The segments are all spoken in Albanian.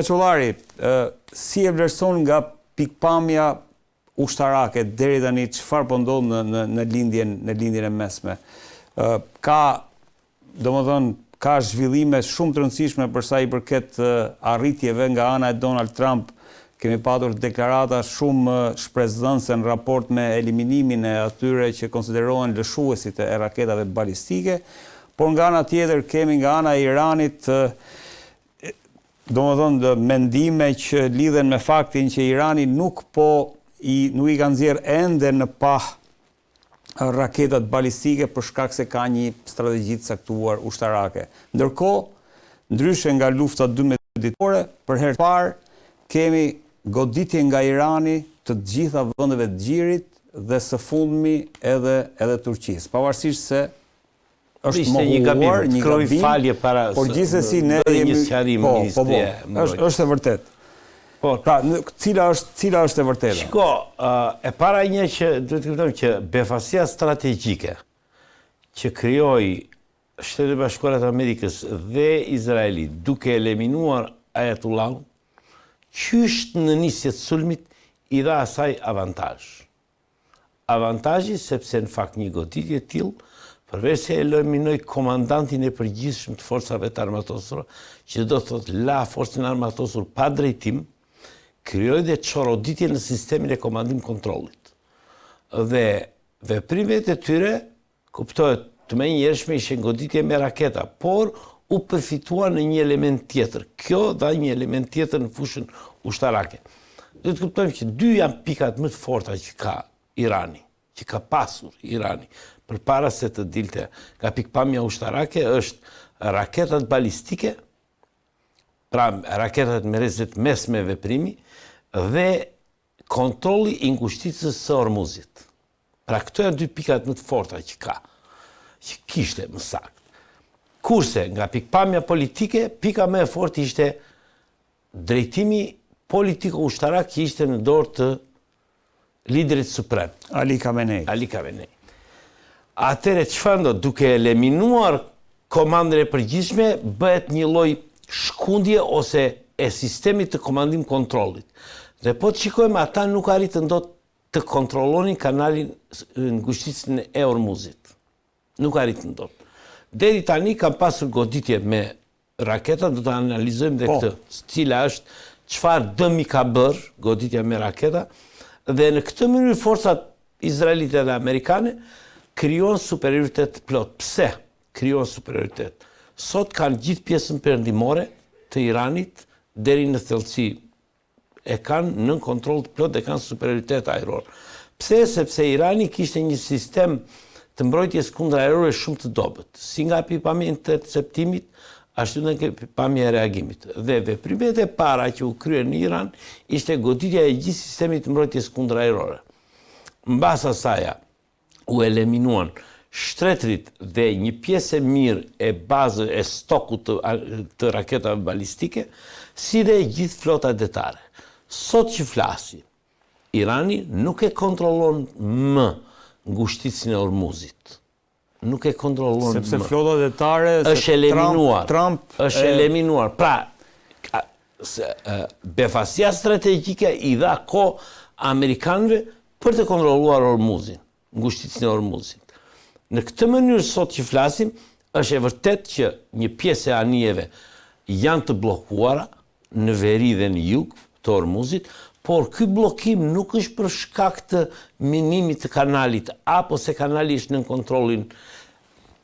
Meçullari, si e vlerëson nga pikpamja ushtarake deri tani çfarë po ndodh në lindjen e mesme? Ka zhvillime shumë të rëndësishme për sa i përket arritjeve nga ana e Donald Trump. Kemi patur deklarata shumë shpresdhënëse në raport me eliminimin e atyre që konsiderohen lëshuesit e raketave balistike, por nga ana tjetër kemi nga ana e Iranit mendime që lidhen me faktin që Irani nuk i ka nxjerrë ende në pah raketat balistike për shkak se ka një strategji të caktuar ushtarake. Ndërkohë, ndryshe nga lufta 12 ditore, për herë të parë kemi goditje nga Irani të gjitha vendeve të Gjirit dhe së fundmi edhe Turqisë. Pavarësisht se është mohuar një gabim, por gjithsesi ne jemi është e vërtetë. Pra, cila është e vërteta? Shiko, e para një që duhet të kuptojmë që befasia strategjike që krijoi Shtetet e Bashkuara të Amerikës dhe Izraeli duke eliminuar Ayatollahun, qysh në nisje të sulmit i dha asaj avantazh. Avantazhi sepse në fakt një goditje e tillë, përveç se eliminoi komandantin e përgjithshëm të forcave të armatosura, që do të thotë la forcën armatosur pa drejtim, krijoi dhe çoroditje në sistemin e komandim kontrollit. Dhe veprimet e tyre, kuptohet, të menjëhershme ishin goditje me raketa, por u përfitua në një element tjetër. Kjo dha një element tjetër në fushën ushtarake. Duhet të kuptojmë që dy janë pikat më të forta që ka Irani, që ka pasur Irani, përpara se të dilte nga pikpamja ushtarake, është raketat balistike, pra raketat me rrezet mesme veprimi, dhe kontrolli i ngushticës së Ormuzit. Pra këto janë dy pikat më të forta që kishte më saktë. Kurse nga pikpamja politike, pika më e fortë ishte drejtimi politiko-ushtarak që ishte në dorë të liderit suprem, Ali Khamenei. Atëre çfarë ndodh? Duke eliminuar komandën e përgjithshme, bëhet një lloj shkundje ose e sistemit të komandim kontrollit. Dhe po të shikojmë, ata nuk arritën dot të kontrollonin kanalin ngushticën e Ormuzit. Nuk arritën dot. Deri tani kam pasur goditje me raketa, do të analizojmë dhe këtë, cila është, çfarë dëmi ka bërë goditja me raketa, dhe në këtë mënyrë forcat izraelite dhe amerikane krijon superioritet plot. Pse krijon superioritet? Sot kanë gjithë pjesën perëndimore të Iranit deri në thellësi e kanë në kontroll të plot dhe kanë superioritet ajror. Pse? Sepse Irani kishte një sistem të mbrojtjes kundër ajrore shumë të dobët, si nga pikpamja e interceptimit, ashtu nga pikpamja e reagimit. Dhe veprimet e para që u kryen në Iran ishte goditja e gjithë sistemit të mbrojtjes kundër ajrore. Mbas asaj u eliminuan shtretrit dhe një pjesë e mirë e bazë e stokut të raketave balistike, si dhe gjithë flota detare. Sot që flasim, Irani nuk e kontrollon më ngushticën e Ormuzit. Nuk e kontrollon sepse flota detare është eliminuar. Është eliminuar. Pra, befasia strategjike i dha kohë amerikanëve për të kontrolluar Ormuzin, ngushticën e Ormuzit. Në këtë mënyrë sot që flasim, është e vërtet që një pjesë e anijeve janë të bllokuara në veri dhe në jug të Ormuzit, por ky bllokim nuk është për shkak të minimit të kanalit, apo se kanali është në kontrollin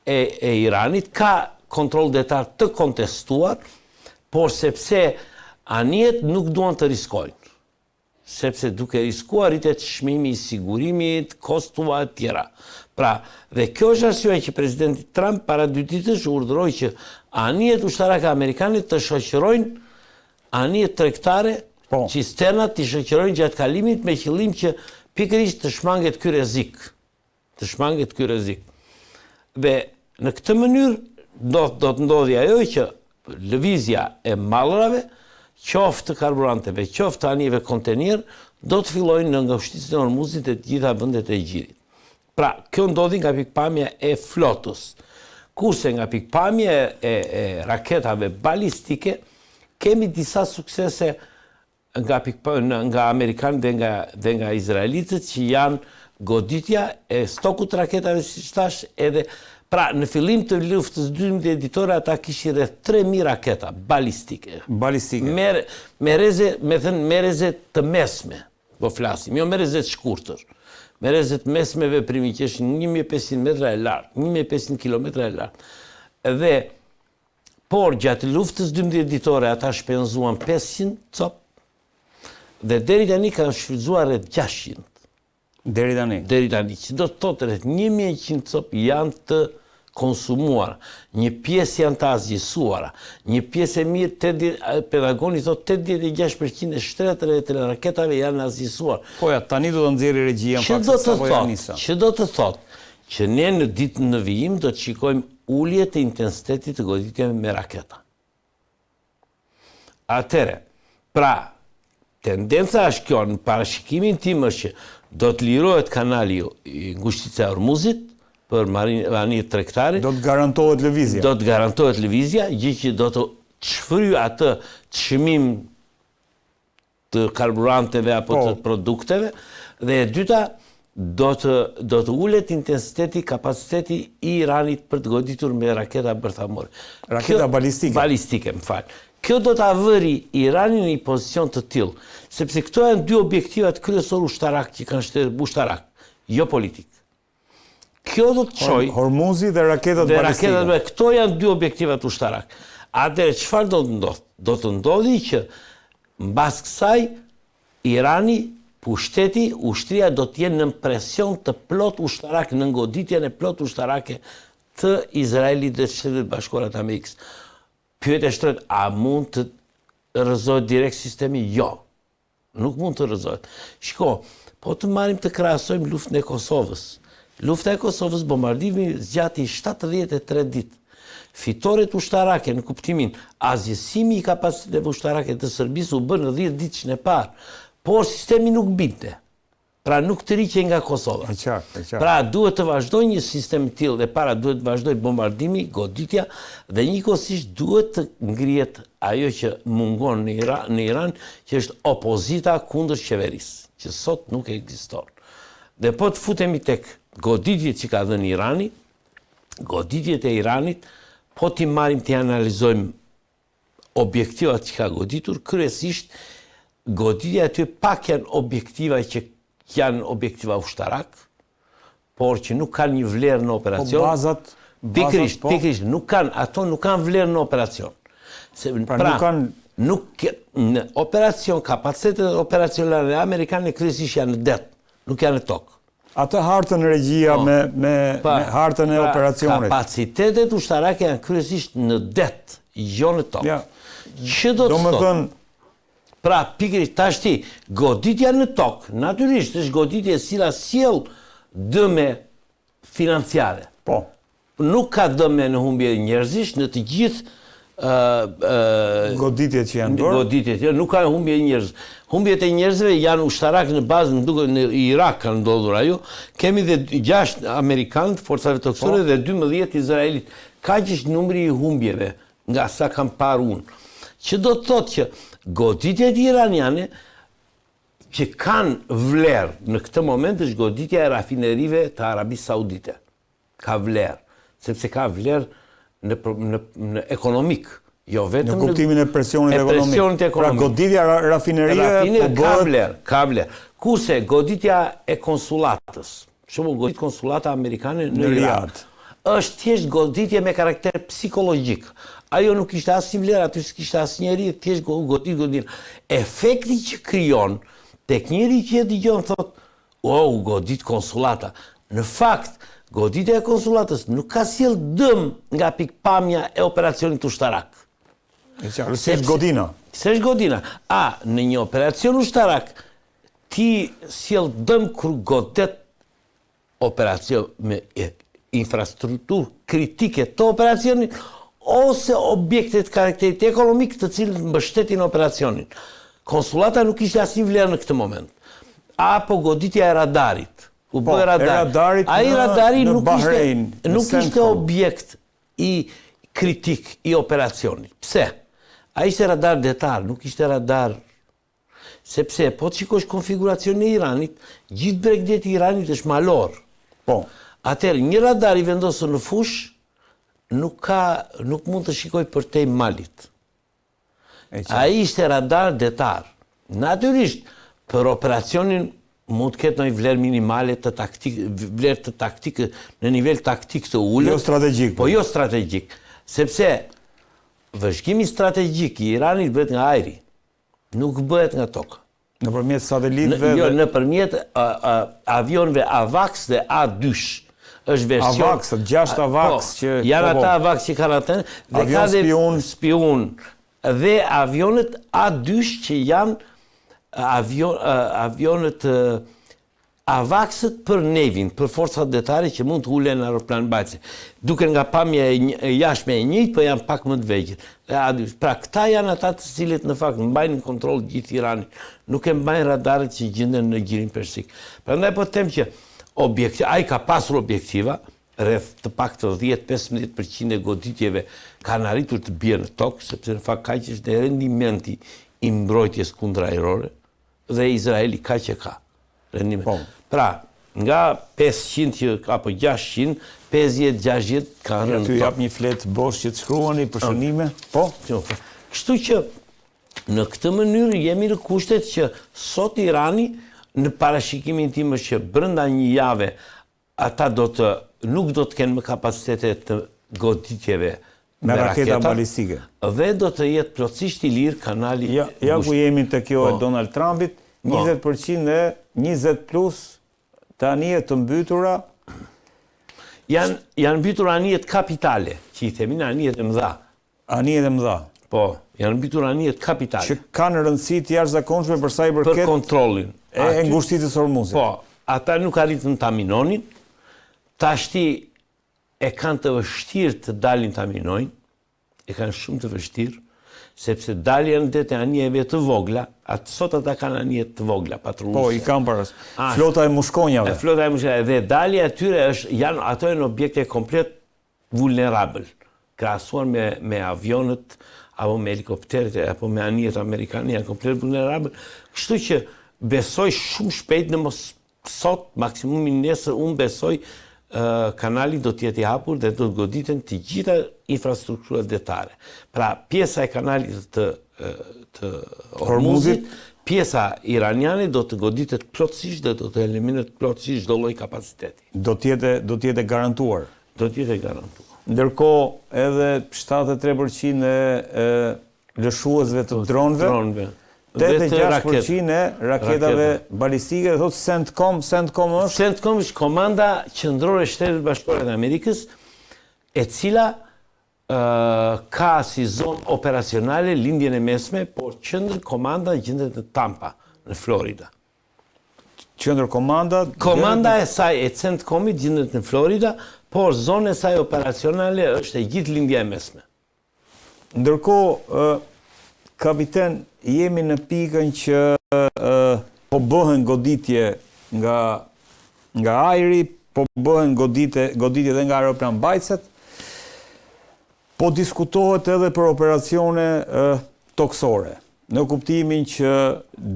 e Iranit, ka kontroll detar të kontestuar, por sepse anijet nuk duan të riskojnë. Sepse duke riskuar rritet çmimi i sigurimit, kostuva e tjera. Pra, dhe kjo është arsyeja që presidenti Trump para 2 ditësh urdhëroi që anijet ushtarake amerikane të shoqërojnë anijet tregtare, cisternat të shoqërojnë gjatë kalimit me qëllim që pikërisht të shmanget ky rrezik. Dhe në këtë mënyrë do të ndodhi ajo që lëvizja e mallrave, qoftë të karburanteve, qoftë të anijeve kontenier, do të fillojnë në ngushticën e Ormuzit e të gjitha vendet e Gjirit. Pra, kjo ndodhi nga pikpamja e flotës. Kurse nga pikpamja e raketave balistike, kemi disa suksese nga Amerikanët dhe nga Izraelitët që janë goditja e stokut raketave si thash edhe pra në fillim të luftës 12 ditore ata kishin rreth 3000 raketa balistike. Me reze të mesme, po flasim, jo me reze të shkurtër. Me reze të mesmeve primi që ishin 1500 metra e lartë, 1500 kilometra e lartë. Por gjatë luftës 12 ditore ata shpenzuan 500 copë dhe deri tani kanë shfrytzuar rreth 600. Deri tani, që do të thotë rreth 1100 copë janë të konsumuara, një pjesë janë të azgjësuara, një pjesë e mirë, pedagoni thotë 86% e shtretërave të raketave janë azgjësuar. Po ja, tani do të nxjerrë regjia në fakt se apo janë nisa. Që do të thotë që ne në ditën në vijim do të shikojmë ulje të intensitetit të goditjeve me raketa. Atëre, pra, tendenca është kjo, në parashikimin tim është që do të lirohet kanali i ngushtice e Hormuzit për mariniet tregtare. Do të garantohet lëvizja. Do të garantohet lëvizja, gjë që do të shfryj atë çmim të karburanteve apo të produkteve, dhe e dyta do të ulet intensiteti, kapaciteti i Iranit për të goditur me raketa bërthamore. Raketa balistike. Balistike, më fal. Kjo do të avëri Iranin në një pozicion të tillë, sepse këto janë dy objektivat kryesor ushtarak që kanë shtetë ushtarak, jo politik. Kjo do të çojë Hormuzi dhe raketat balistike. Këto janë dy objektivat ushtarak. Atëherë çfarë do të ndodhë? Do të ndodhi që mbas kësaj Irani, pushteti, ushtria do të jenë në presion të plot ushtarak, në goditjen e plot ushtarake të Izraelit dhe Shtetit Bashkuar të Amerikës. Pyetja shtrohet, a mund të rrëzohet direkt sistemi? Jo. Nuk mund të rrëzohet. Shiko, po të marrim të krahasojmë luftën e Kosovës. Lufta e Kosovës, bombardimi zgjati 73 ditë. Fitoret ushtarake në kuptimin azgjësimi i kapaciteteve ushtarake të Serbisë u bën në 10 ditën e parë, por sistemi nuk binte. Pra nuk të riqe nga Kosova. Pra duhet të vazhdoj një sistem tillë dhe para duhet të vazhdoj bombardimi, goditja dhe njëkohësisht duhet të ngrihet ajo që mungon në Iran, që është opozita kundër qeverisë, që sot nuk ekziston. Dhe po të futemi tek goditjet që ka dhënë Irani, goditjet e Iranit, po t'i marrim t'i analizojmë objektivat që ka goditur, kryesisht goditja aty pak janë objektiva që janë objektiva ushtarak, por që nuk kanë një vlerë në operacion. Po bazat, pikërisht, ato nuk kanë vlerë në operacion. Në operacion, kapacitetet operacionale amerikane kryesisht janë në det, nuk janë në tokë. Atë hartën regjia me hartën e operacionit. Kapacitetet ushtarake janë kryesisht në det, jo në tokë. Që do të thotë? Pra, pikërisht, tashti, goditja në tokë, natyrisht, është goditja e cila sjell dëme financiare. Po. Nuk ka dëme në humbje njerëzish, në të gjithë goditjet që janë bërë. Goditjet, nuk ka humbje njerëz. Humbjet e njerëzve janë ushtarak në bazë, në Irak kanë ndodhur ajo. Kemi dhe 6 Amerikanë, forcave toksore, dhe 12 Izraelit. Ka që është numri i humbjeve, nga sa kam parë unë. Që do të thotë që goditjet iraniane që kanë vlerë në këtë moment është goditja e rafinerive të Arabisë Saudite. Ka vlerë, sepse ka vlerë në ekonomik, jo vetëm në kuptimin e presionit ekonomik. Pra goditja rafinerive ka vlerë. Kurse goditja e konsulatës, shumë goditja konsulata amerikane në Irak, është thjesht goditje me karakter psikologjik. Ajo nuk ishte asnjë vlerë, aty s'kishte asnjëri, thjesht godit. Efekti që krijon tek njëri që e dëgjon thotë, "Wow, godit konsulata." Në fakt, goditja e konsulatës nuk ka sjell dëm nga pikpamja e operacionit ushtarak. S'është godina. S'është godina. Në një operacion ushtarak ti sjell dëm kur godet operacion me infrastrukturë kritike të operacionit ose objektet karakterit ekonomik të cilët mbështetin operacionin. Konsulata nuk ishte asnjë vlerë në këtë moment. Apo goditja e radarit. U bë radari. Ai radari nuk ishte objekt i kritik i operacionit. Pse? A ishte radar detar, nuk ishte radar. Sepse, po të shikosh konfiguracion e Iranit, gjithë bregdeti i Iranit është malor. Po. Atëherë, një radar i vendosur në fush, nuk mund të shikoj përtej malit. A ishte radar detar. Natyrisht, për operacionin mund të ketë një vlerë minimale të vlerë të taktikë në nivel taktik të ullët. Jo strategjik. Po jo strategjik. Sepse vëzhgimi strategjik i Iranit bëhet nga ajri, nuk bëhet nga tokë. Nëpërmjet satelitëve? Jo, nëpërmjet avionëve AVAX dhe A2. Është version... AVAX, 6 AVAX që... Janë ata AVAX që kanë atë, dhe ka dhe spion. Dhe avionët A2 që janë avionët AVAX-ët për nevin, për forcat detare që mund të ulen në aeroplan mbajtëse. Duke nga pamja jashme e njëjtë, për janë pak më të vegjët. Pra, këta janë ata të cilët në fakt mbajnë në kontrol gjithë Iranin. Nuk e mbajnë radarët që gjenden në gjirin persik. Prandaj po them që ai ka pasur objektiva, rreth të pak të 10-15% e goditjeve kanë arritur të bjerë në tokë, sepse në fakt kaq është rendimenti i mbrojtjes kundër ajrore, dhe Izraeli kaq e ka rendiment. Pra, nga 500 apo 600, 50-60 kanë rënë në tokë. Ty jap një flet bosh që të shkruani për shënime? Po? Kështu që në këtë mënyrë jemi në kushtet që sot Irani, në parashikimin tim është që brenda një jave ata nuk do të kenë më kapacitetet të goditjeve me raketa balistike. Dhe do të jetë plotësisht i lirë kanali... Ja ku jemi të kjo e Donald Trumpit, 20% e 20+ të anijet të mbytura... Janë mbytur anijet kapitale, që i themin anijet e mëdha. Anijet e mëdha. Po, janë mbytur anijet kapitale. Që kanë rëndësi të jashtëzakonshme për sa i përket... Për kontrollin. E ngushtitë së Hormuzit. Po, ata nuk arritën ta minonin, tashti e kanë të vështirë të dalin ta minojnë, e kanë shumë të vështirë, sepse dalja në det e anijeve të vogla, sot ata kanë anijet të vogla, patrulluse. Po, i kanë paras. Flota e mushkonjave. Flota e mushkonjave. Dhe dalja e tyre ato janë objekte komplet vulnerabël, krahasuar me avionët, apo me helikopteret, apo me anijet amerikane, janë komplet vulnerabël. Kështu që besoj shumë shpejt në sot, maksimumin nesër, unë besoj kanali do t'jeti hapur dhe do të goditen të gjitha infrastrukturat detare. Pra, pjesa e kanalit të Hormuzit, pjesa iraniane do të goditet plotësisht dhe do të eliminohet plotësisht çdo lloj kapaciteti. Do t'jete garantuar. Do t'jete garantuar. Ndërkohë edhe 73% e lëshuesve të dronëve, 86% e raketave balistike, dhe thotë CENTCOM është? CENTCOM është komanda qendrore e Shtetit Bashkuar të Amerikës, e cila ka si zonë operacionale lindjen e mesme, por qendër komanda gjendet në Tampa, në Florida. Qendër komanda? Komanda e saj e CENTCOM-it gjendet në Florida, por zonë e saj operacionale është e gjithë lindja e mesme. Ndërkohë, kapiten, jemi në pikën që po bëhen goditje nga ajri, po bëhen goditje dhe nga aeroplan mbajtëset, po diskutohet edhe për operacione toksore. Në kuptimin që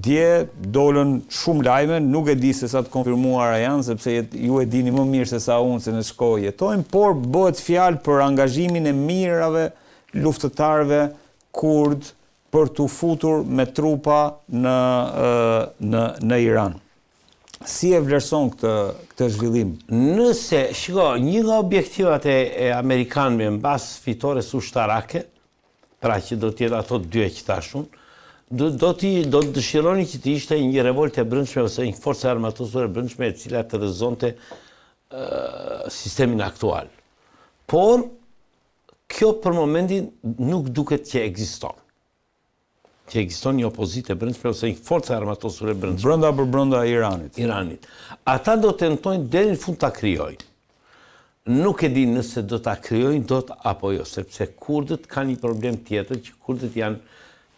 dje dolën shumë lajme, nuk e di se sa të konfirmuara janë, sepse ju e dini më mirë se sa unë se në shkoj jetojmë, por bëhet fjalë për angazhimin e mirave luftëtarëve kurd për të futur me trupa në Iran. Si e vlerëson këtë zhvillim? Nëse, shiko, një nga objektivat e Amerikanëve mbas fitores ushtarake, pra që do t'jetë ato dy që tashun, do të dëshironi që të ishte një revolte e brendshme ose një force armatosore e brendshme e cila të rrezonte sistemin aktual. Por, kjo për momentin nuk duket që ekziston. Që ekziston një opozitë e brendshme ose një forcë armatosore e brendshme. Brenda Iranit. Ata do tentojnë deri në fund ta krijojnë. Nuk e di nëse do ta krijojnë dot apo jo, sepse kurdët kanë një problem tjetër, që kurdët janë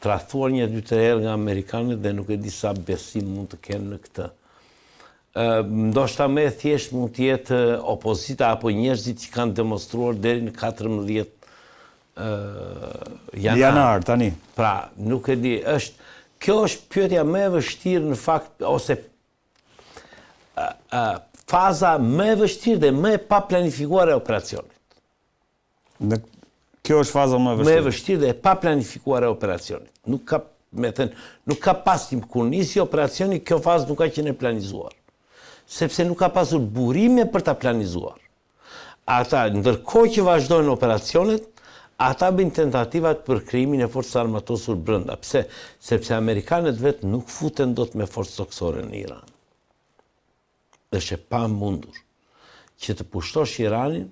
tradhtuar 1-2 herë nga amerikanët dhe nuk e di sa besim mund të kenë në këtë. Ndoshta më thjesht mund të jetë opozita apo njerëzit që kanë demonstruar deri në 14 janar tani. Pra, nuk e di, kjo është pyetja më e vështirë në fakt, ose faza më e vështirë dhe më e pa planifikuar e operacionit. Kjo është faza më e vështirë. Më e vështirë dhe e pa planifikuar e operacionit. Nuk ka pas kur nisi operacioni, kjo fazë nuk ka qenë e planizuar. Sepse nuk ka pasur burime për ta planizuar. Ata, ndërkohë që vazhdojnë operacionet, ata bëjnë tentativat për krijimin e forcës armatosur brenda. Pse? Sepse amerikanët vetë nuk futen dot me forcë toksore në Iran. Është e pamundur që të pushtosh Iranin,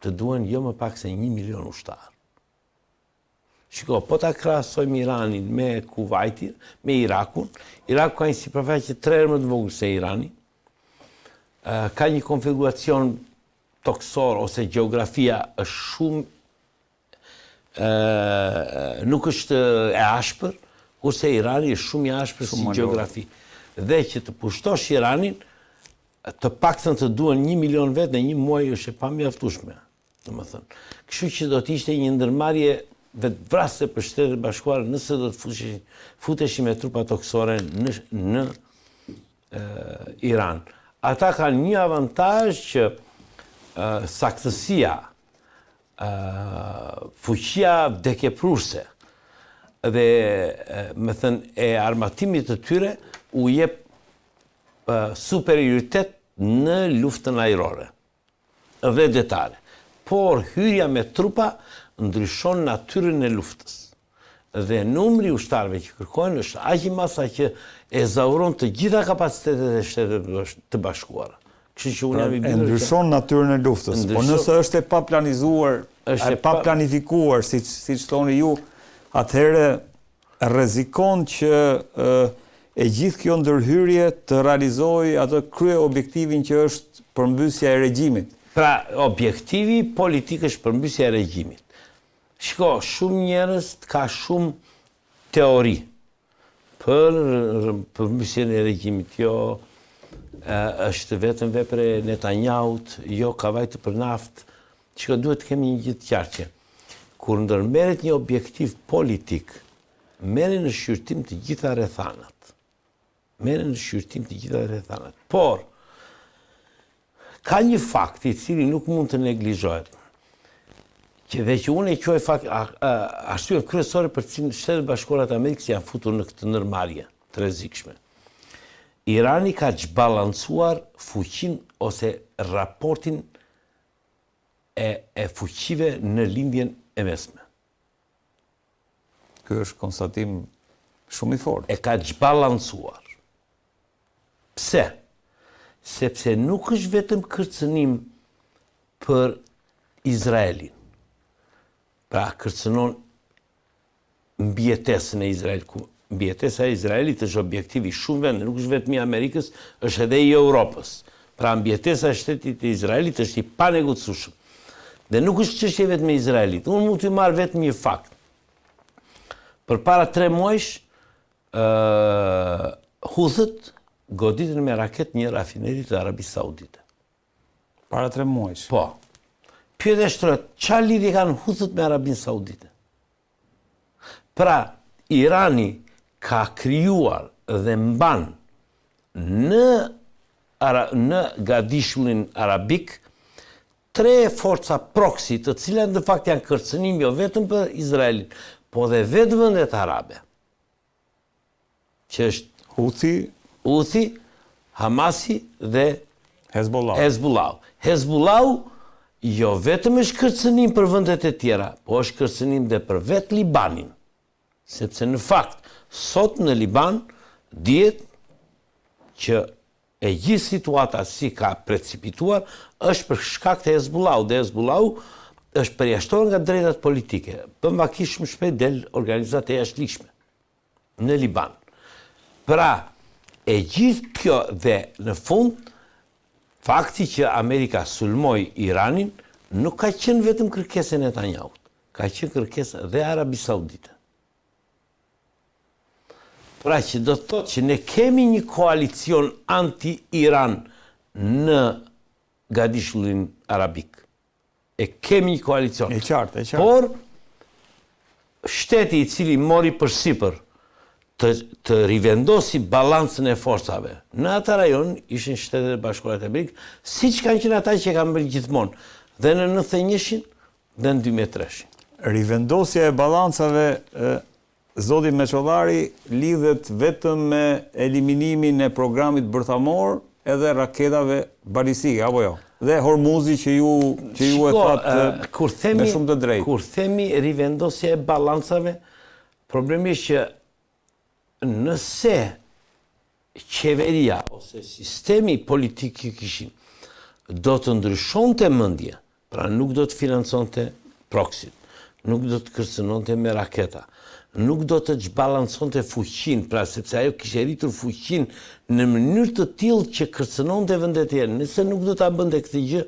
të duhen jo më pak se 1 milion ushtarë. Shiko, po ta krahasojmë Iranin me Kuvajtin, me Irakun. Iraku ka një sipërfaqe 3 herë më të vogël se Irani. Ka një konfiguracion toksor ose gjeografia është shumë nuk është e ashpër, kurse Irani është shumë i ashpër si gjeografi. Dhe që të pushtosh Iranin, të paktën të duhen 1 milion vetë në 1 muaj është e pamjaftueshme, domethënë. Kështu që do të ishte një ndërmarrje vetvrasëse për Shtetet Bashkuara nëse do të futeshim me trupa toksore në Iran. Ata kanë një avantazh që saktësia, fuqia vdekjepruese dhe e armatimit të tyre u jep superioritet në luftën ajrore dhe detare. Por hyrja me trupa ndryshon natyrën e luftës. Dhe numri ushtarëve që kërkojnë është aq i madh sa që e zauron të gjitha kapacitetet e Shteteve të Bashkuara. Kështu që unë jam i bindur. Ndryshon natyrën e luftës. Po nëse është e paplanizuar, e pa planifikuar, siç thoni ju, atëherë rrezikon që e gjithë kjo ndërhyrje të realizojë atë krye objektivin që është përmbysja e regjimit. Pra, objektivi politik është përmbysja e regjimit. Shiko, shumë njerëz ka shumë teori për përmbysjen e regjimit. Jo, është vetëm vepër e Netanyahut, jo ka vajtë për naftë. Shiko, duhet të kemi një gjithë qartje. Kur ndërmerret një objektiv politik, merren në shqyrtim të gjitha rrethanat. Por, ka një fakt i cili nuk mund të neglizhohet. Dhe që unë e quaj fakt arsye kryesore për cilën Shtetet Bashkuara të Amerikës janë futur në këtë ndërmarrje të rrezikshme. Irani ka zbalancuar fuqinë ose raportin e fuqive në lindjen e mesme. Ky është konstatim shumë i fortë. E ka zbalancuar. Pse? Sepse nuk është vetëm kërcënim për Izraelin. Pra, kërcënon mbijetesën e Izraelit. Mbijetesa e Izraelit është objektivi shumë vende, nuk është vetëm i Amerikës, është edhe i Europës. Pra, mbijetesa e shtetit e Izraelit është i panegocjueshëm. Dhe nuk është çështje vetëm e Izraelit. Unë mund të marr vetëm një fakt. Përpara 3 muajsh, Huthët goditën me raket një rafineri të Arabisë Saudite. Para 3 muajsh? Po. Pyetja shtrohet, çfarë lidhje kanë Huthët me Arabinë Saudite? Pra, Irani ka krijuar dhe mban në Gadishullin arabik 3 forca proxy, të cilat në fakt janë kërcënim jo vetëm për Izraelin, po dhe vetë vendet arabe. Që është Houthi, Hamasi dhe Hezbollah. Hezbollah jo vetëm është kërcënim për vendet e tjera, po është kërcënim dhe për vetë Libanin. Sepse në fakt, sot në Liban, dihet që e gjithë situata si ka precipituar, është për shkak të Hezbollah, dhe Hezbollah është përjashtuar nga drejtat politike. Pëmbakisht shumë shpejt del organizata e jashtëligjshme në Liban. Pra, e gjithë kjo dhe në fund, fakti që Amerika sulmoi Iranin nuk ka qenë vetëm kërkesë e Netanyahut, ka qenë kërkesë dhe Arabisë Saudite. Pra që do të thotë që ne kemi një koalicion anti-Iran në Gadishullin arabik. E kemi një koalicion. E qartë. Por, shteti I cili mori përsipër të rivendosi balancën e forcave, në ata rajon ishin Shtetet e Bashkuara të Amerikës, siç kanë qenë ata që kanë bërë gjithmonë, dhe në 91-shin dhe në 2003-shin. Rivendosja e balancave, zoti Meçollari, lidhet vetëm me eliminimin e programit bërthamor edhe raketave balistike, apo jo? Dhe Hormuzi që ju e thatë me shumë të drejtë. Kur themi rivendosja e balancave, problemi është që nëse qeveria ose sistemi politik që kishin do të ndryshonte mendje, pra nuk do të financonte proxy, nuk do të kërcënonte me raketa, nuk do të zbalanconte fuqinë, pra sepse ajo kishte rritur fuqinë në mënyrë të tillë që kërcënonte vende të tjera. Nëse nuk do ta bënte këtë gjë,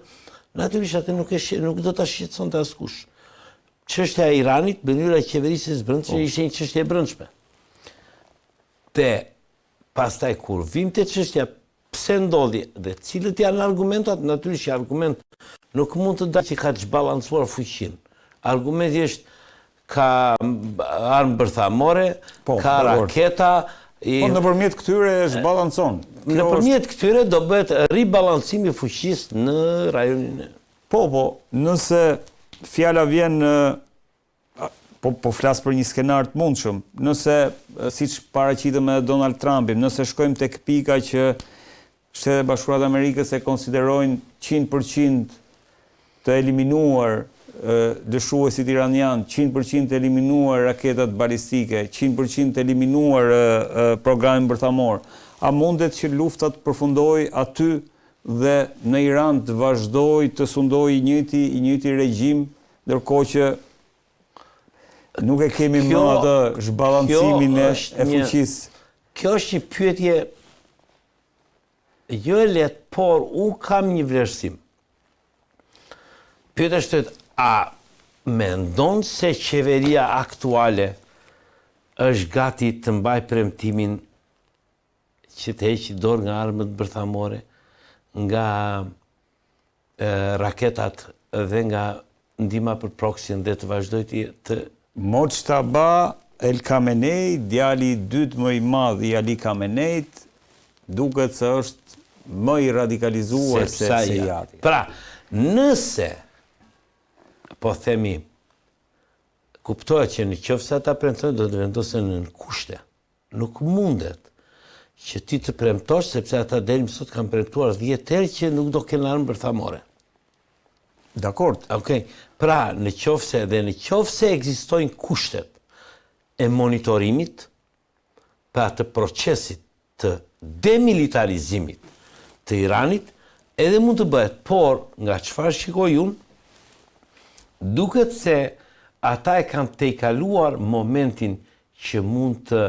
natyrisht atë nuk do ta shqetësonte askush. Çështja e Iranit, mënyra e qeverisjes brendshme ishte një çështje e brendshme. Dhe pastaj kur vim te çështja pse ndodhi dhe cilët janë argumentat, natyrisht argument nuk mund të dalë që ka zbalancuar fuqinë. Argumenti është ka armë bërthamore, ka raketa. Po nëpërmjet këtyre zbalancon. Nëpërmjet këtyre do bëhet ribalancimi I fuqisë në rajonin e. Po, nëse fjala vjen po flas për një skenar të mundshëm. Nëse, siç paraqitëm edhe Donald Trumpin, nëse shkojmë tek pika që Shtetet e Bashkuara të Amerikës e konsiderojnë 100% të eliminuar dëshuesit iranian, 100% të eliminuar raketat balistike, 100% të eliminuar programin bërthamor, a mundet që lufta të përfundojë aty dhe në Iran të vazhdojë të sundojë I njëjti regjim, ndërkohë që nuk e kemi më atë zhballancimin e fuqisë. Kjo është një pyetje jo e lehtë, por unë kam një vlerësim. Pyetja është, a mendon se qeveria aktuale është gati të mbajë premtimin që të heqë dorë nga armët bërthamore, nga raketat dhe nga ndihma për proxy dhe të vazhdojë të Mojtaba El Khamenei, djali I dytë më I madh I Ali Khameneit, duket se është më I radikalizuar se Jati. Pra, nëse po themi kuptohet që nëse ata premtojnë do të vendosen në kushte. Nuk mundet që ti të premtosh sepse ata deri më sot kanë premtuar 10 herë që nuk do kenë armë bërthamore. Dakord. Okej. Pra, nëse ekzistojnë kushtet e monitorimit pra të procesit të demilitarizimit të Iranit, edhe mund të bëhet, por nga çfarë shikoj unë, duket se ata e kanë tejkaluar momentin që mund të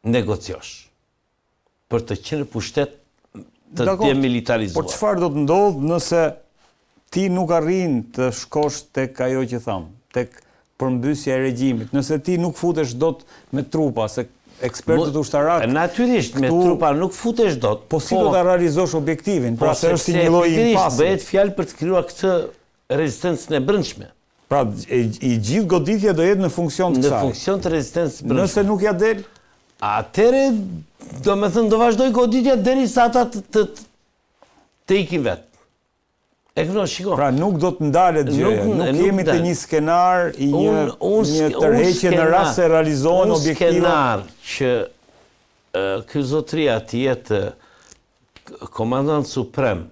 negociosh për të qenë pushtet të demilitarizuar. Por çfarë do të ndodhë nëse ti nuk arrin të shkosh tek ajo që tham, tek përmbysja e regjimit, nëse ti nuk futesh dot me trupa, se ekspertët ushtarak... Natyrisht, me trupa nuk futesh dot. Po si do ta realizosh objektivin? Pra se është si një lloj impasi. Bëhet fjalë për të krijuar këtë rezistencën e brendshme. Pra, I gjithë goditja do jetë në funksion të kësaj. Në funksion të rezistencës brendshme. Nëse nuk ja del? Atëre, do vazhdoj goditja derisa ata të ikin vetë. Pra nuk do të ndalet gjëja, nuk jemi të një skenar I një tërheqje në rast se realizohen objektiva. Unë skenar që ky zotria të jetë komandant suprem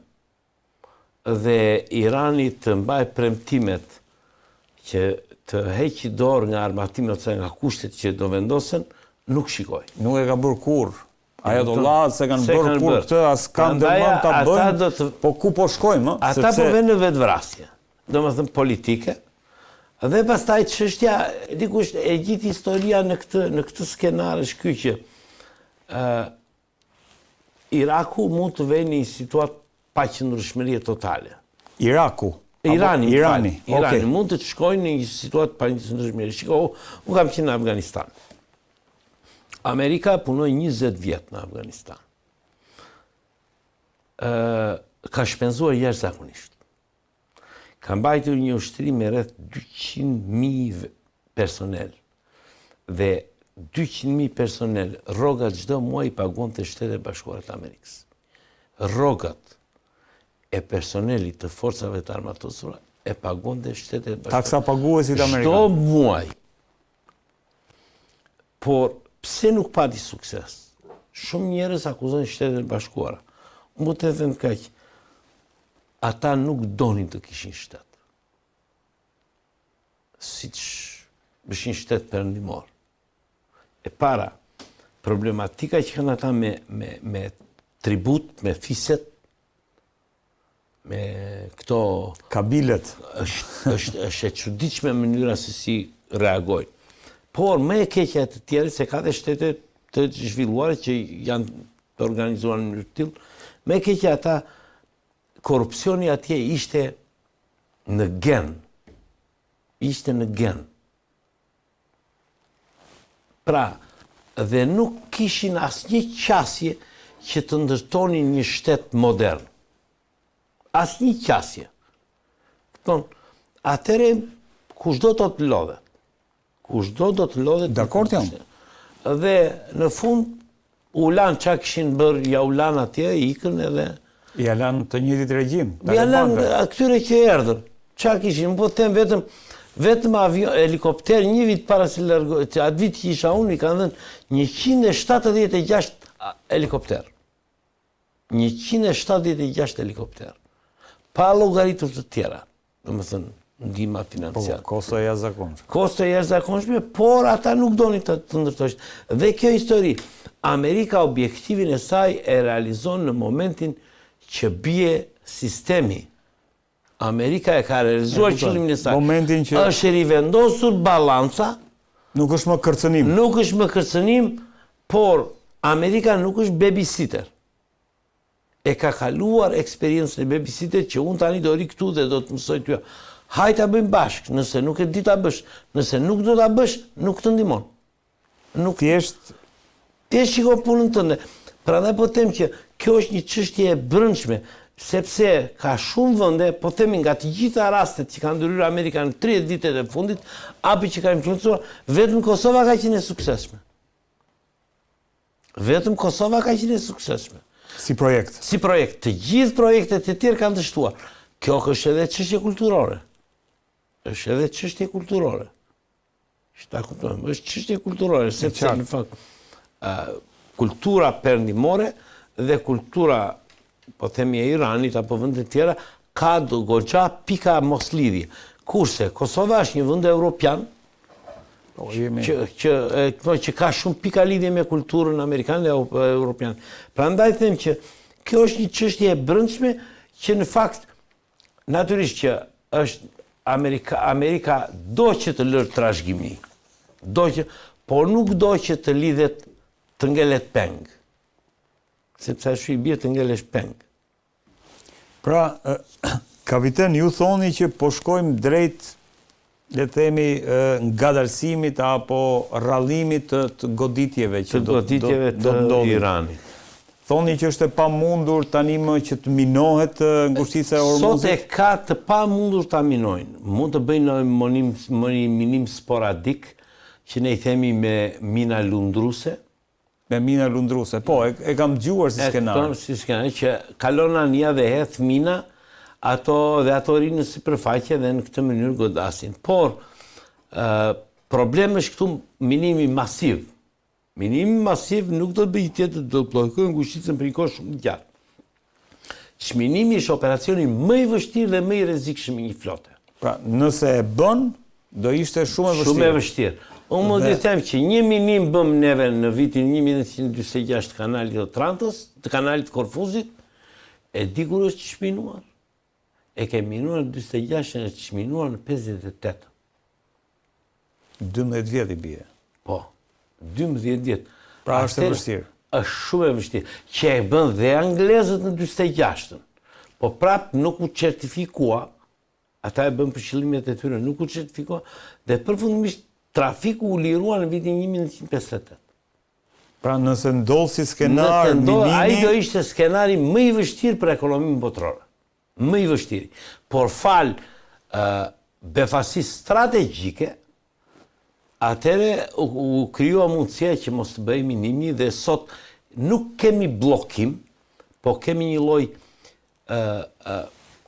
dhe Irani të mbaj premtimet që të heqë dorë nga armatimet ose nga kushtet që do vendosen, nuk shikoj. Nuk e ka bërë kurrë. Ajatollat se kanë bërë kur këtë, as kanë dërmën ta bëjnë, po ku po shkojmë? Ata po vënë në vetvrasje, domethënë politike, dhe pastaj çështja, dikush e gjithë historia në këtë skenar është ky që Iraku mund të vënë një situatë paqëndrueshmërie totale. Irani mund të shkojnë në një situatë paqëndrueshmërie. Shikoj, unë kam qenë në Afganistan. Amerika punoi 20 vjet në Afganistan. Ka shpenzuar jashtëzakonisht. ka mbajtur një ushtri me rreth 200.000 personel. Dhe 200.000 personel, rrogat çdo muaj i paguante Shtetet Bashkuara të Amerikës. Rrogat e personelit të forcave të armatosura e paguante Shtetet Bashkuara. Taksa paguesit amerikan. Çdo muaj. Por pse nuk pati sukses? Shumë njerëz akuzojnë Shtetet Bashkuara. Unë të them kaq. Ata nuk donin të kishin shtet. Siç ishin shtet perëndimor. E para, problematika që kanë ata me tribut, me fiset, me këto kabilet. është e çuditshme mënyra se si reagojnë. Por më e keqja të tjerë se ka dhe shtete të zhvilluara që janë të organizuar në mënyrë të tillë, më e keqja ata korrupsioni atje ishte në gen. Ishte në gen. Pra, dhe nuk kishin asnjë qasje që të ndërtonin një shtet modern. Asnjë qasje. Atëre, kushdo do të lodhet. Kushdo do të lodhet. Dakord jam. Dhe në fund, u lan çka kishin bërë, ja u lan atje, ikën edhe... Ja lan të njëjtit regjim. Ja lan këtyre që erdhën. Çka kishin, po them vetëm avion, helikopter, një vit para se largohet, atë vit që isha unë, i kanë dhënë 176 helikopter. 176 helikopter. Pa llogaritur të tjera. Domethënë, ndihma financiare. Po, kosto e jashtëzakonshme. Kosto e jashtëzakonshme, por ata nuk donin të ndërtojnë. Dhe kjo histori, Amerika objektivin e saj e realizon në momentin që bie sistemi. Amerika e ka realizuar qëllimin e saj. Momentin që është rivendosur balanca. Nuk është më kërcënim. Nuk është më kërcënim, por Amerika nuk është babysitter. E ka kaluar eksperiencën e babysitter që unë tani do ri këtu dhe do të mësoj ty. Hajde ta bëjmë bashkë, nëse nuk e di ta bësh, nëse nuk do ta bësh, nuk të ndihmon. Nuk thjesht shiko punën tënde. Prandaj po them që kjo është një çështje e brendshme, sepse ka shumë vende, po themi nga të gjitha rastet që kanë ndryrë Amerika në 30 vitet e fundit, apo që ka influencuar, vetëm Kosova ka qenë e suksesshme. Vetëm Kosova ka qenë e suksesshme. Si projekt. Si projekt. Të gjithë projektet e tjerë kanë dështuar. Kjo është edhe çështje kulturore. Është edhe çështje kulturore. Është çështje kulturore, sepse në fakt kultura perëndimore dhe kultura, po themi e Iranit apo vende të tjera, ka goxha pika moslidhje. Kurse Kosova është një vend evropian që ka shumë pika lidhje me kulturën amerikane dhe europiane. Prandaj them që kjo është një çështje e brendshme që në fakt natyrisht që është Amerika do që të lërë trashëgimi. Por nuk do që të lidhet të ngelet peng. Sepse ashtu i bie të ngelesh peng. Pra, kapiten, ju thoni që po shkojmë drejt, le themi, ngadalësimit apo rrallimit të goditjeve që do të ndodhin. Iranit. Thoni që është e pamundur tani më që të minohet ngushtica e Hormuzit? Sot e ka të pamundur ta minojnë. Mund të bëjnë një minim sporadik që ne i themi me mina lundruse. Me mina lundruse. Po, e kam dëgjuar si skenar. Si skenar që kalon ania dhe hedh mina, ato rinë në sipërfaqe dhe në këtë mënyrë godasin. Por problemi është këtu minimi masiv. Minimi masiv nuk do të bëjë tjetër, do të bllokojë ngushticën për një kohë shumë gjatë. Çminimi është operacioni më i vështirë dhe më i rrezikshëm i një flote. Pra, nëse e bën, do ishte shumë e vështirë. Shumë e vështirë. Unë më të them që një minim bëm neve në vitin 1946 të kanalit Otrantës, të kanalit Korfuzit, e di kur është çminuar. E ke minuar në 46, e çminuar në 58. 12 vjet i bie. Po, 12 vjet. Pra është e vështirë. Është shumë e vështirë. Që e bën dhe anglezët në 46-ën. Po prap nuk u certifikua, ata e bën për qëllimet e tyre, nuk u certifikua, dhe përfundimisht trafiku u lirua në vitin 1958. Pra nëse ndodh si skenar minimi... Ai do ishte skenari më i vështirë për ekonominë botërore. Më i vështirë. Por befasi strategjike, atëre u kryua mundësia që mos të bëjmë nimi dhe sot nuk kemi blokim, po kemi një lloj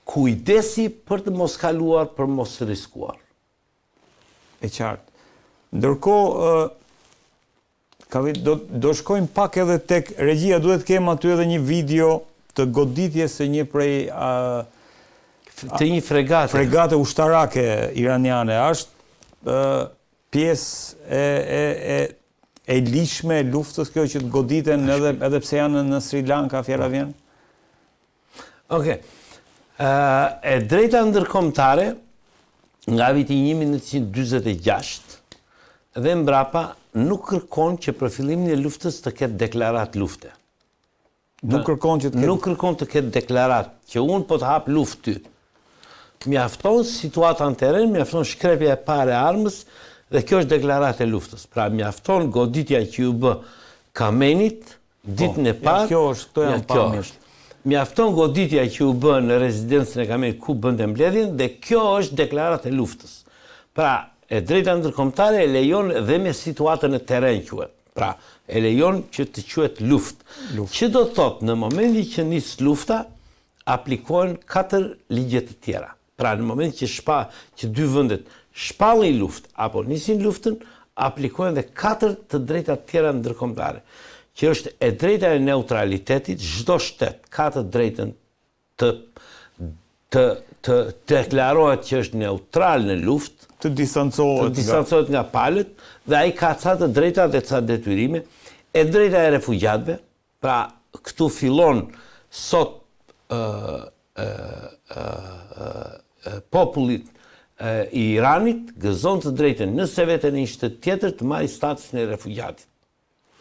kujdesi për të mos kaluar, për mos riskuar. E qartë. Ndërkohë, do shkojmë pak edhe tek regjia, duhet kem aty edhe një video të goditjes së një prej të një fregate ushtarake iraniane. Është pjesë e lishme e luftës kjo që të goditen edhe pse janë në Sri Lanka, fjala vjen? Okej. E drejta ndërkombëtare nga viti 1946 dhe mbrapa nuk kërkon që për fillimin e luftës të ketë deklarat lufte. Nuk kërkon që të ketë... Nuk kërkon të ketë deklarat që unë po të hap luftë ty. Mjafton situata në teren, mjafton shkrepja e parë e armës dhe kjo është deklarat e luftës. Pra mjafton goditja që ju bë Kamenit ditën e parë. Kjo është, këto janë pamjes. Mjafton goditja që u bë në rezidencën e Kamenit ku bënte mbledhjen dhe kjo është deklarat e luftës. Pra, e drejta ndërkombëtare e lejon dhe me situatën e terren quhet. Pra, e lejon që të quhet luftë. Që do të thotë në momentin që nis lufta, aplikohen 4 ligje të tjera. Pra, në momentin që dy vendet shpallin luftë apo nisin luftën, aplikohen dhe 4 të drejta të tjera ndërkombëtare, që është e drejta e neutralitetit, çdo shtet ka të drejtën të deklarohet që është neutral në luftë, të distancohet nga palët, dhe ai ka ca të drejta dhe ca detyrime, e drejta e refugjatëve. Pra, këtu fillon sot popullit i Iranit gëzon të drejtën nëse veten në një shtet tjetër të marrë statusin e refugjatit.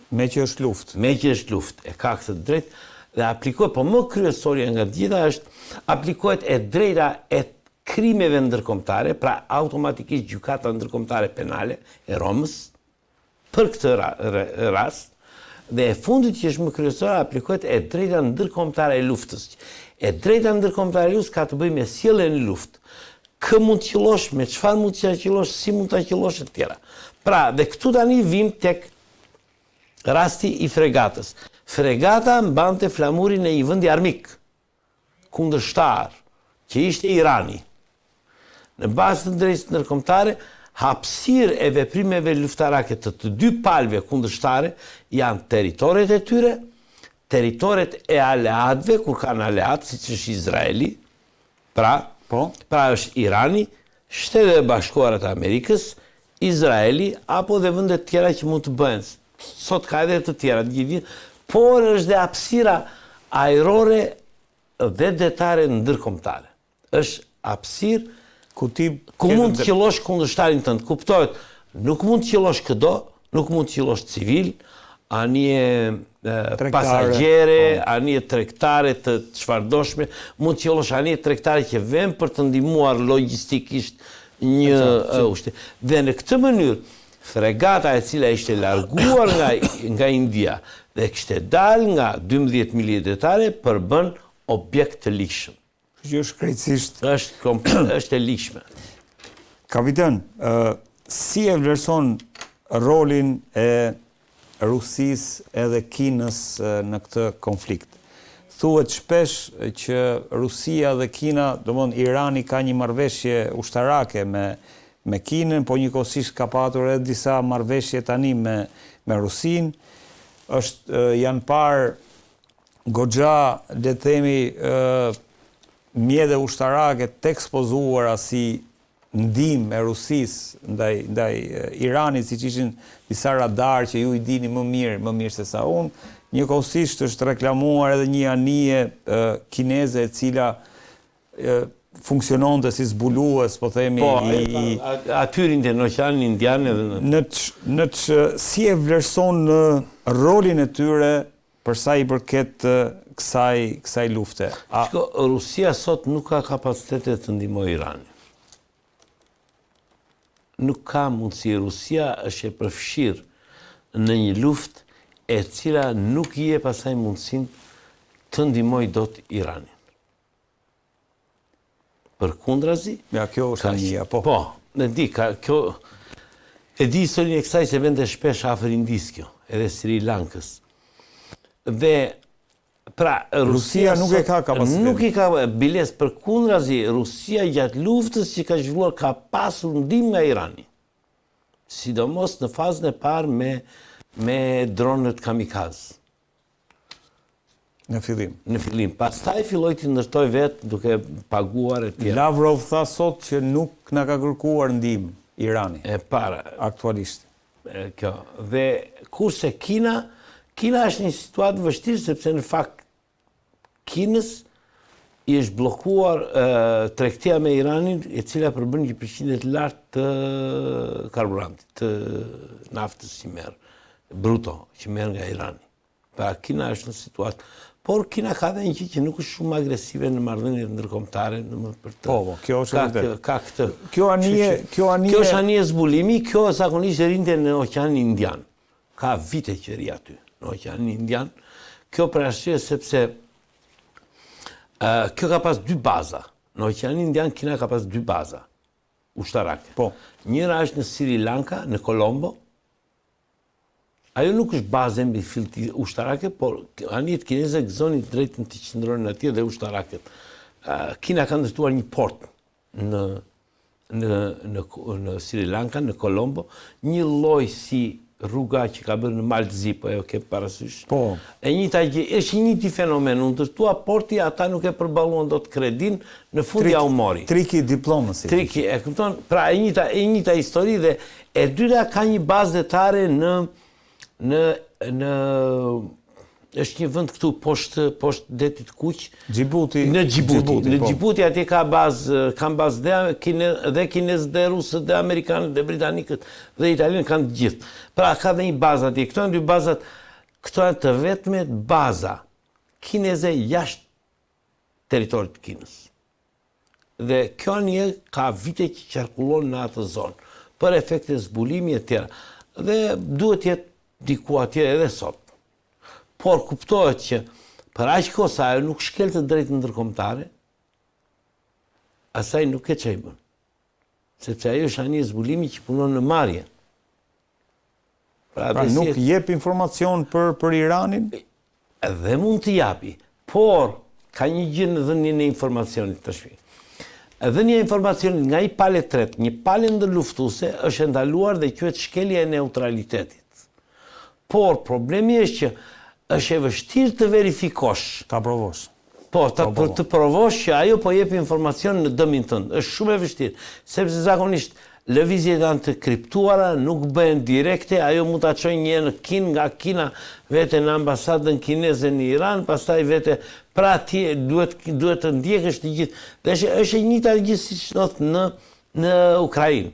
Me që është luftë. Me që është luftë, e ka këtë drejtë dhe aplikohet, po më kryesorja nga gjitha është aplikohet e drejta e krimeve ndërkombëtare, pra automatikisht gjykata ndërkombëtare penale e Romës për këtë rast, dhe e fundit që është më kryesore aplikohet e drejta ndërkombëtare e luftës. E drejta ndërkombëtare e luftës ka të bëjë me sjelljen e luftë. Kë mund të qillosh, me çfarë mund të qillosh, si mund ta qillosh e tjera. Pra, dhe këtu tani vim tek rasti i fregatës. Fregata mbante flamurin e një vendi armik, kundërshtar, që ishte Irani. Në bazë të drejtës ndërkombëtare, hapësirë e veprimeve luftarake të dy palëve kundërshtare janë territoret e tyre, territoret e aleatëve, kur kanë aleatë, siç është Izraeli, pra është Irani, Shtetet e Bashkuara të Amerikës, Izraeli, apo dhe vendet tjera që mund të bëhen. Sot ka edhe të tjera, por është dhe hapësira ajrore dhe detare ndërkombëtare. Është hapësirë ku mund të qillosh kundërshtarin tënd. Kuptohet, nuk mund të qillosh këdo, nuk mund të qillosh civil, anje pasagjere, anje tregtare të çfarëdoshme, mund të qillosh anje tregtare që vjen për të ndihmuar logjistikisht një ushte. Dhe në këtë mënyrë, fregata e cila ishte larguar nga India dhe kishte dalë nga 12 milje detare përbën objekt të likshëm. Që është krejtësisht... është e likshme. Kapitan, si e vlerëson rolin e Rusisë edhe Kinës në këtë konflikt? Thuhet shpesh që Rusia dhe Kina, domthon Irani ka një marrëveshje ushtarake me Kinën, po njëkohësisht ka patur edhe disa marrëveshje tani me Rusinë. Janë parë goxha, le të themi, mjede ushtarake të ekspozuara si ndihmë e Rusisë ndaj Iranit, siç ishin disa radar që ju i dini më mirë se sa unë. Njëkohësisht është reklamuar edhe një anije kineze e cila funksiononte si zbulues, po themi, atyrin të në Oqeanin Indian edhe si e vlerëson rolin e tyre për sa i përket kësaj lufte? Rusia sot nuk ka kapacitetet të ndihmojë Iranin. Nuk ka mundësi. Rusia është e përfshirë në një luftë e cila nuk i jep asaj mundësinë të ndihmojë dot Iranin. Përkundrazi. Ja, kjo është anija, po. Po, e di, kjo... E di historinë e kësaj se vende shpesh afër Indis kjo, edhe Sri Lankës. Dhe, pra, Rusia nuk e ka kapacitet. Nuk i ka biles, përkundrazi, Rusia gjatë luftës që ka zhvilluar ka pasur ndihmë nga Irani. Sidomos në fazën e parë me dronët kamikaz. Në fillim. Në fillim. Pastaj filloi të ndërtoj vetë duke paguar e tjerë. Lavrov tha sot që nuk na ka kërkuar ndihmë Irani. E para. Aktualisht. Kjo. Dhe kurse Kina është një situatë vështirë sepse në fakt Kinës i është bllokuar tregtia me Iranin, e cila përbën një përqindje të lartë të karburantit, të naftës që merr, bruto, që merr nga Irani. Pra Kina është në situatë, por Kina ka dhe një gjë që nuk është shumë agresive në marrëdhëniet ndërkombëtare, për të. Po, kjo është vërtet. Ka këtë. Kjo është anije zbulimi, kjo zakonisht rinte në Oqeanin Indian. Ka vite që ri aty në Oqeanin Indian. Kjo për arsye sepse kjo ka pas 2 baza. Në Oqeanin Indian Kina ka pas 2 baza ushtarake. Po. Njëra është në Sri Lanka, në Colombo. Ajo nuk është bazë mbi filti ushtarake, por anijet kineze gëzonin drejtën të qëndronin atje dhe ushtarakët. Kina ka ndërtuar një port në Sri Lanka, në Colombo, një lloj si rruga që ka bërë në Maltzi, po e ke parasysh. Po. E njëjta gjë, është një njëti fenomen, u ndërtua porti, ata nuk e përballuan dot kredin, në fund ja u mori. Triki diplomasi. Triki, e kupton? Pra e njëjta histori dhe e dyta ka një bazë detare është një vend këtu poshtë detit Kuq. Djibouti. Në Djibouti atje kanë bazë dhe kinezë dhe rusët dhe amerikanët dhe britanikët dhe italianët kanë të gjithë. Pra ka dhe një bazë atje. Këto janë 2 bazat, këto janë të vetmet baza kineze jashtë territorit të Kinës. Dhe kjo një ka vite që qarkullon në atë zonë për efekte zbulimi e tjera. Dhe duhet jetë diku atje edhe sot. Por kuptohet që për aq kohë sa ajo nuk shkel të drejtën ndërkombëtare, asaj nuk e çaj bën. Sepse ajo është anije zbulimi që punon në marrje. Pra nuk jep informacion për Iranin? Edhe mund të japi, por ka një gjë në dhënien e informacionit tash. Dhënia e informacionit nga një palë tretë, një palë ndërluftuese është ndaluar dhe quhet shkelja e neutralitetit. Por problemi është që është e vështirë të verifikosh. Ta provosh. Po, të provosh që ajo po jep informacion në dëmin tënd. Është shumë e vështirë, sepse zakonisht lëvizjet janë të kriptuara, nuk bëhen direkte, ajo mund ta çojë një në Kinë, nga Kina vete në ambasadën kineze në Iran, pastaj vete pra atje duhet të ndjekësh të gjithë. Dhe është e njëjta gjë siç thot në Ukrainë.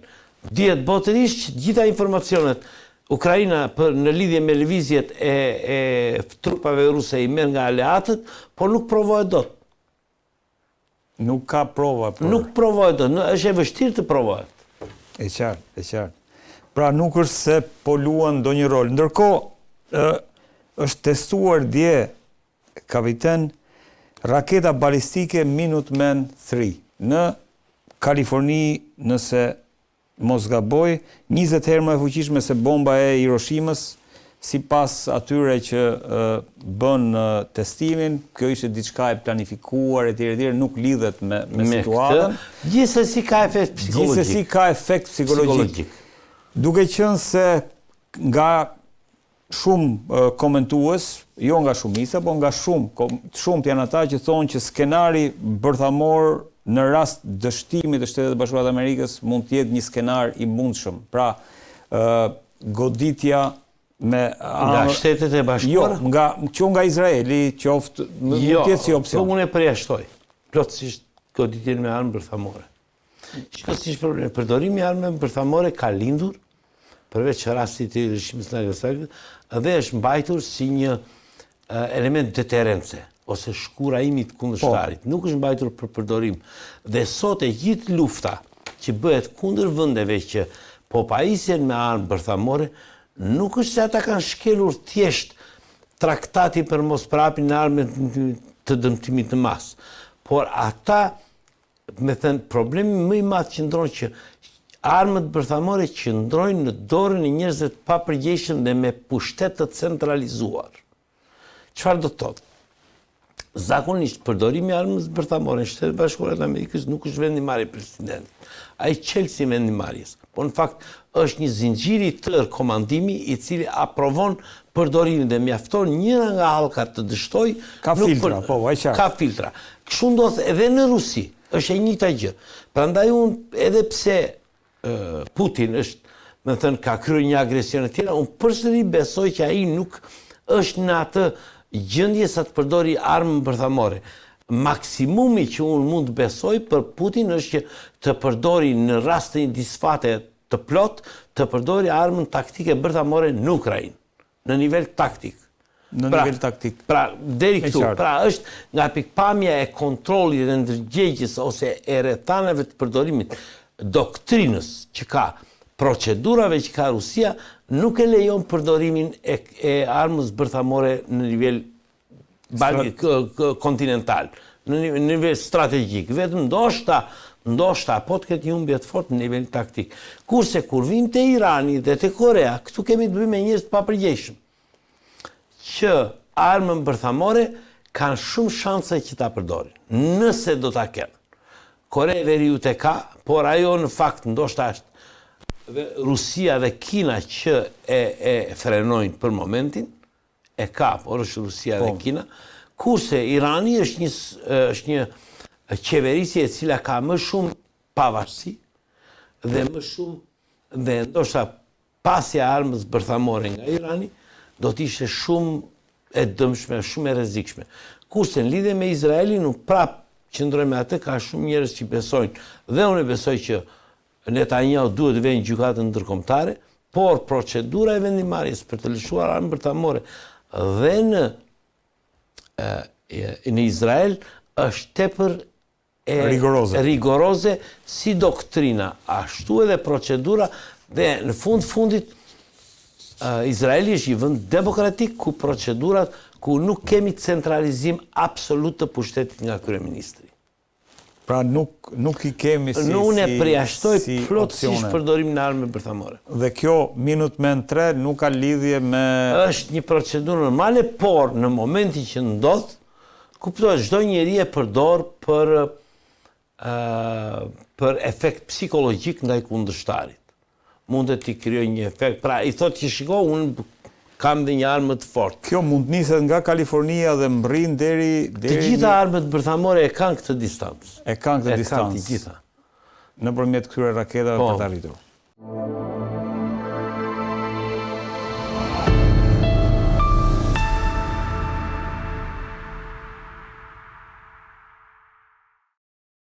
Dihet botërisht që gjitha informacionet Ukraina në lidhje me lëvizjet e trupave ruse i merr nga aleatët, por nuk provohet dot. Nuk ka prova. Nuk provohet dot, është e vështirë të provohet. E qartë. Pra nuk është se po luan ndonjë rol. Ndërkohë është testuar dje, kapiten, raketa balistike Minuteman III në Kaliforni, nëse mos gaboj, 20 herë më e fuqishme se bomba e Hiroshimës, sipas atyre që bën testimin. Kjo ishte diçka e planifikuar etj, nuk lidhet me situatën. Gjithsesi ka efekt psikologjik. Duke qenë se nga shumë komentues, jo nga shumica, por nga shumë janë ata që thonë që skenari bërthamor në rast dështimit të Shtetet Bashkuara të Amerikës mund të jetë një skenar i mundshëm. Pra, goditja nga Shtetet e Bashkuara? Jo, nga Izraeli, qoftë mund të jetë si opsion. Jo, unë e përjashtoj. Plotësisht goditjen me armë bërthamore. Shiko si është problemi. Përdorimi i armëve bërthamore ka lindur, përveç rastit të Hiroshimës Nagasaki, dhe është mbajtur si një element deterrence ose shkura imit kundërshtarit. Nuk është mbajtur për përdorim. Dhe sot e gjithë lufta që bëhet kundër vendeve që po pajisen me armë bërthamore, nuk është se ata kanë shkelur thjesht traktati për mos prapjen e armëve të dëmtimit të mas, por ata me thënë, problemi më i madh qëndron që armët bërthamore qëndrojnë në dorën e njerëzve të papërgjegjshëm dhe me pushtet të centralizuar. Çfarë do të thotë? Zakonisht përdorimi i armës bërthamore në Shtetet Bashkuara të Amerikës nuk është vendimarrje e presidentit. Ai çel si vendimarrjes. Po në fakt është një zinxhir i tërë komandimi i cili aprovon përdorimin dhe mjafton njëra nga hallkat të dështoj. Ka filtra, po, ai qartë. Ka filtra. Kështu ndodh edhe në Rusi. Është e njëjta gjë. Prandaj unë edhe pse Putin është, më thënë, ka kryer një agresion e tjera, unë përsëri besoj që ai nuk është në atë gjendje sa të përdori armën bërthamore. Maksimumi që unë mund të besoj për Putin është që të përdori në rast të një disfate të plot, të përdori armën taktike bërthamore në Ukrainë, në nivel taktik. Nivel taktik. Pra, deri këtu, pra është nga pikpamja e kontrollit dhe ndërgjegjes ose e rrethanave të përdorimit doktrinës që ka, procedurave që ka Rusia, nuk e lejon përdorimin e armës bërthamore në nivel kontinental, në nivel strategjik. Vetëm ndoshta po të ketë një humbje të fortë në nivel taktik. Kurse kur vim te Irani dhe te Korea, këtu kemi të bëjmë me njerëz të papërgjegjshëm, që armën bërthamore kanë shumë shanse që ta përdorin, nëse do ta kenë. Korea e Veriut e ka, por ajo në fakt ndoshta është Rusia dhe Kina që e frenojnë për momentin, e ka, por është Rusia dhe Kina, kurse Irani është një qeverisje e cila ka më shumë pavarësi dhe më shumë dhe ndoshta pasja armës bërthamore nga Irani do të ishte shumë e dëmshme, shumë e rrezikshme. Kurse në lidhje me Izraelin, unë prap qëndroj me atë, ka shumë njerëz që besojnë dhe unë besoj që Netanyahu duhet të vënë në gjykatën ndërkombëtare, por procedura e vendimarrjes për të lëshuar armën bërthamore dhe në Izrael është tepër rigoroze si doktrina, ashtu edhe procedura dhe në fundit Izraeli është një vend demokratik ku procedurat ku nuk kemi centralizim absolut të pushtetit nga kryeministri. Pra nuk i kemi si unë e përjashtoj plotësisht përdorimin e armëve bërthamore. Dhe kjo Minutemen 3 nuk ka lidhje me... Është një procedurë normale, por në momentin që ndodh, kuptohet çdo njeri e përdor për efekt psikologjik ndaj kundërshtarit. Mund të t'i krijojë një efekt, pra i thotë që shiko, unë kam dhe një armë të fortë. Kjo mund niset nga Kalifornia dhe mbrin deri të gjitha armët bërthamore e kanë këtë distancë. E kanë këtë distancë. Të gjitha. Nëpërmjet këtyre raketave për të arritur.